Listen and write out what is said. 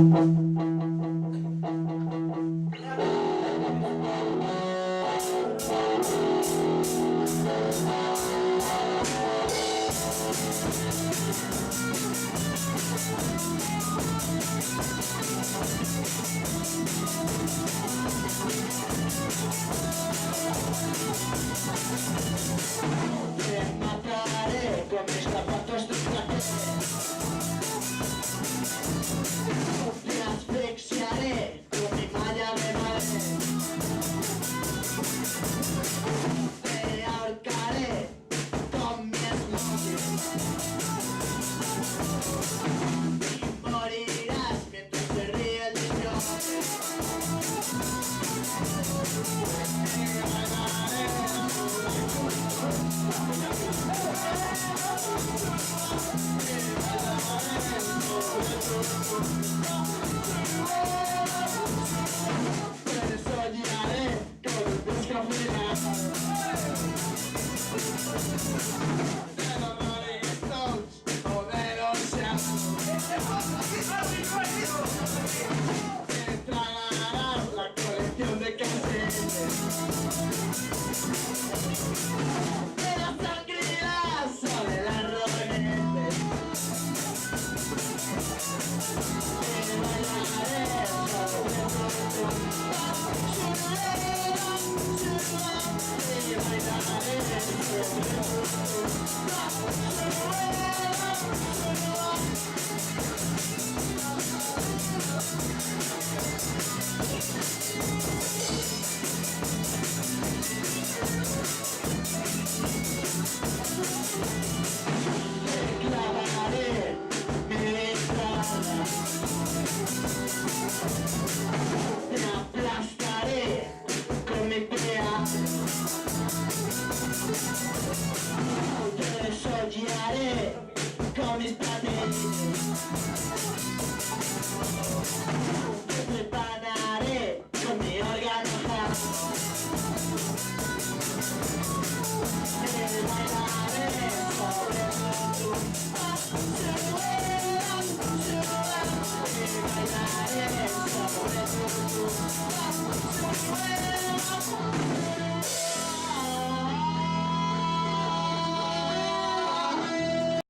Te mataré con mis zapatos de placer. Te asfixiaré con mi malla de madre. Te ahorcaré con mi smoking. Y morirás mientras se ríe el idiota. Te soñaré con un disco final de los Rolling Stones o de los Shadows. Te tragarás la colección de cassettes de las sangrías o de las rodetes. Te bailaré sobre clavaré mi entrada